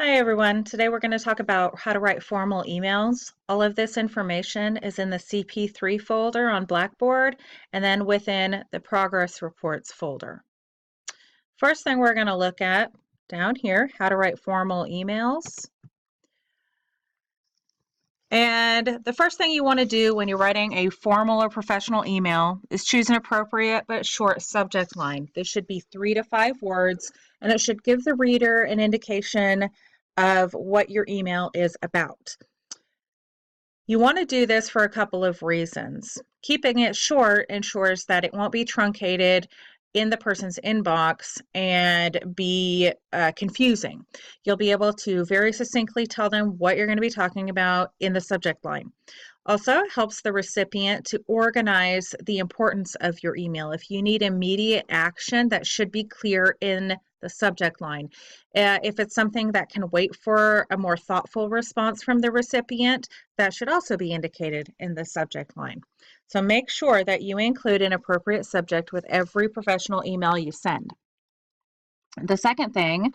Hi everyone. Today we're going to talk about how to write formal emails. All of this information is in the CP3 folder on Blackboard and then within the progress reports folder. First thing we're going to look at down here, how to write formal emails. And the first thing you want to do when you're writing a formal or professional email is choose an appropriate but short subject line. This should be 3 to 5 words, and it should give the reader an indication of what your email is about. You want to do this for a couple of reasons. Keeping it short ensures that it won't be truncated in the person's inbox and be confusing. You'll be able to very succinctly tell them what you're going to be talking about in the subject line. Also, helps the recipient to organize the importance of your email. If you need immediate action, that should be clear in the subject line. If it's something that can wait for a more thoughtful response from the recipient, that should also be indicated in the subject line. So make sure that you include an appropriate subject with every professional email you send. The second thing,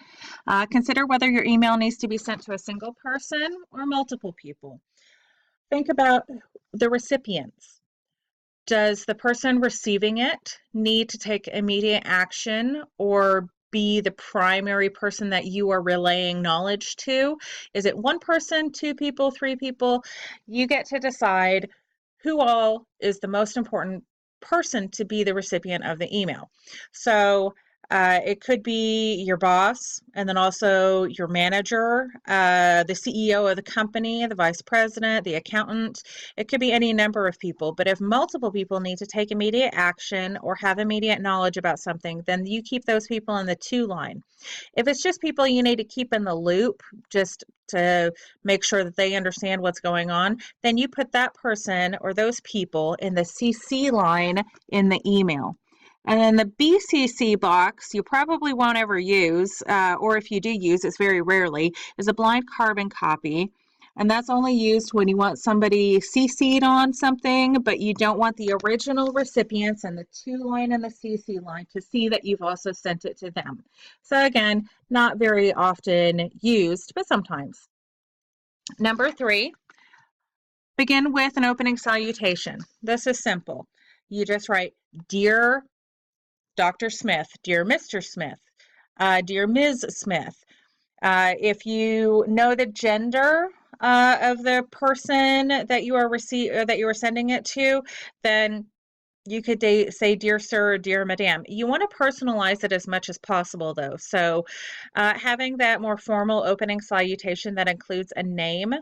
consider whether your email needs to be sent to a single person or multiple people. Think about the recipients. Does the person receiving it need to take immediate action or be the primary person that you are relaying knowledge to? Is it one person, two people, three people? You get to decide who all is the most important person to be the recipient of the email. So it could be your boss, and then also your manager, the CEO of the company, the vice president, the accountant. It could be any number of people. But if multiple people need to take immediate action or have immediate knowledge about something, then you keep those people in the to line. If it's just people you need to keep in the loop just to make sure that they understand what's going on, then you put that person or those people in the CC line in the email. And then the BCC box you probably won't ever use, or if you do use, it's very rarely, is a blind carbon copy. And that's only used when you want somebody CC'd on something, but you don't want the original recipients and the to line and the CC line to see that you've also sent it to them. So again, not very often used, but sometimes. Number 3, begin with an opening salutation. This is simple. You just write, "Dear Dr. Smith, dear Mr. Smith, dear Ms. Smith." If you know the gender of the person that you are sending it to, then you could say "Dear Sir" or "Dear Madam." You want to personalize it as much as possible, though. So having that more formal opening salutation that includes a name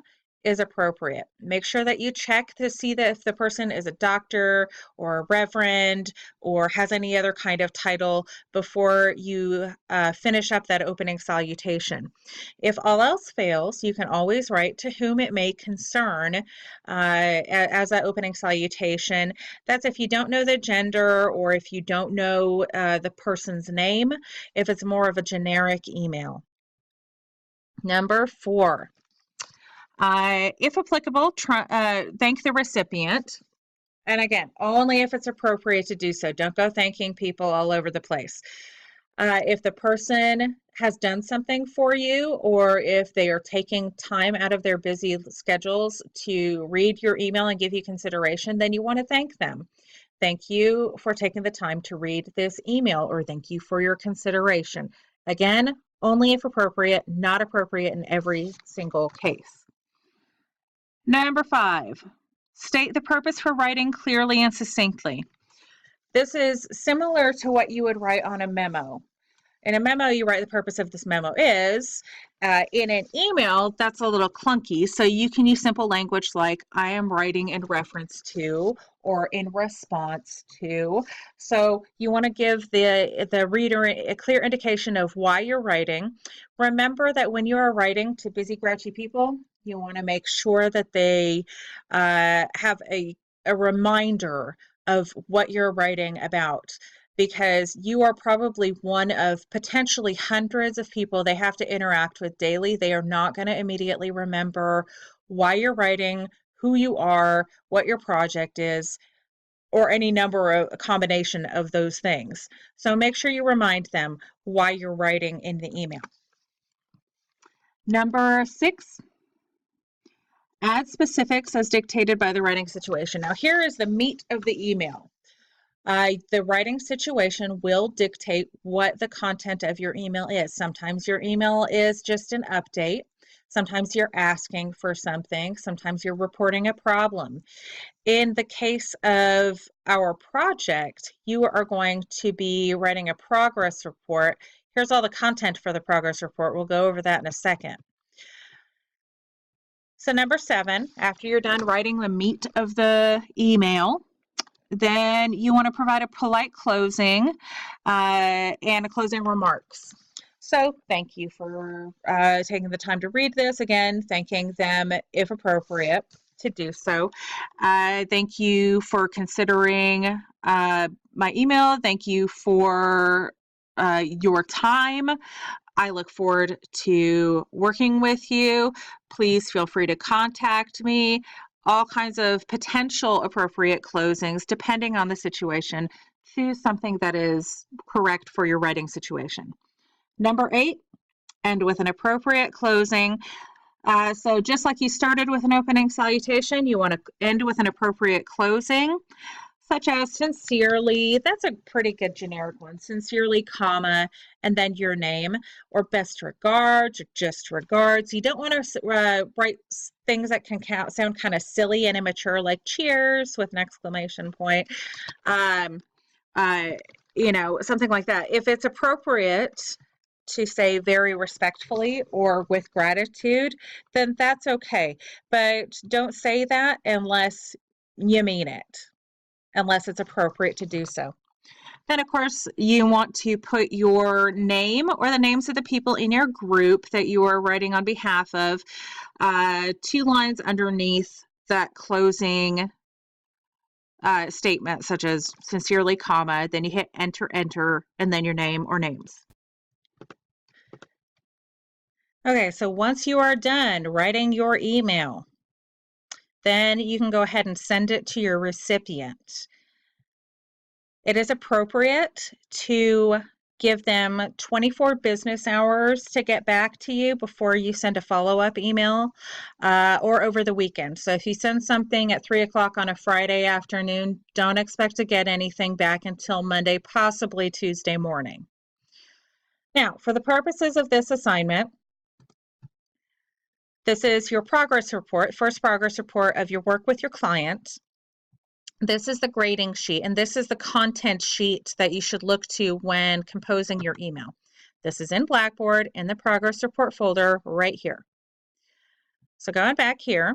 is appropriate. Make sure that you check to see that if the person is a doctor or a reverend or has any other kind of title before you finish up that opening salutation. If all else fails, you can always write "To whom it may concern" as that opening salutation. That's if you don't know the gender or if you don't know the person's name, if it's more of a generic email. Number 4. If applicable, thank the recipient. And again, only if it's appropriate to do so. Don't go thanking people all over the place. If the person has done something for you, or if they are taking time out of their busy schedules to read your email and give you consideration, then you want to thank them. Thank you for taking the time to read this email, or thank you for your consideration. Again, only if appropriate, not appropriate in every single case. Number 5, state the purpose for writing clearly and succinctly. This is similar to what you would write on a memo. In a memo, you write the purpose of this memo is. In an email, that's a little clunky, so you can use simple language like "I am writing in reference to" or "in response to." So you want to give the reader a clear indication of why you're writing. Remember that when you are writing to busy, grouchy people, you want to make sure that they have a reminder of what you're writing about, because you are probably one of potentially hundreds of people they have to interact with daily. They are not going to immediately remember why you're writing, who you are, what your project is, or any number of a combination of those things. So make sure you remind them why you're writing in the email. Number 6, add specifics as dictated by the writing situation. Now, here is the meat of the email. The writing situation will dictate what the content of your email is. Sometimes your email is just an update. Sometimes you're asking for something. Sometimes you're reporting a problem. In the case of our project, you are going to be writing a progress report. Here's all the content for the progress report. We'll go over that in a second. So number 7, after you're done writing the meat of the email, then you want to provide a polite closing and a closing remarks. So thank you for taking the time to read this. Again, thanking them if appropriate to do so. Thank you for considering my email. Thank you for your time. I look forward to working with you. Please feel free to contact me. All kinds of potential appropriate closings, depending on the situation. Choose something that is correct for your writing situation. Number 8, end with an appropriate closing. So just like you started with an opening salutation, you want to end with an appropriate closing, such as sincerely. That's a pretty good generic one. Sincerely, comma, and then your name, or best regards, or just regards. You don't want to write things that can sound kind of silly and immature, like cheers with an exclamation point. Something like that. If it's appropriate to say very respectfully or with gratitude, then that's okay. But don't say that unless you mean it, unless it's appropriate to do so. Then, of course, you want to put your name or the names of the people in your group that you are writing on behalf of 2 lines underneath that closing statement, such as sincerely, comma, then you hit enter, and then your name or names. Okay, so once you are done writing your email, then you can go ahead and send it to your recipient. It is appropriate to give them 24 business hours to get back to you before you send a follow-up email or over the weekend. So if you send something at 3 o'clock on a Friday afternoon, don't expect to get anything back until Monday, possibly Tuesday morning. Now, for the purposes of this assignment, this is your progress report, first progress report of your work with your client. This is the grading sheet, and this is the content sheet that you should look to when composing your email. This is in Blackboard in the progress report folder right here. So going back here,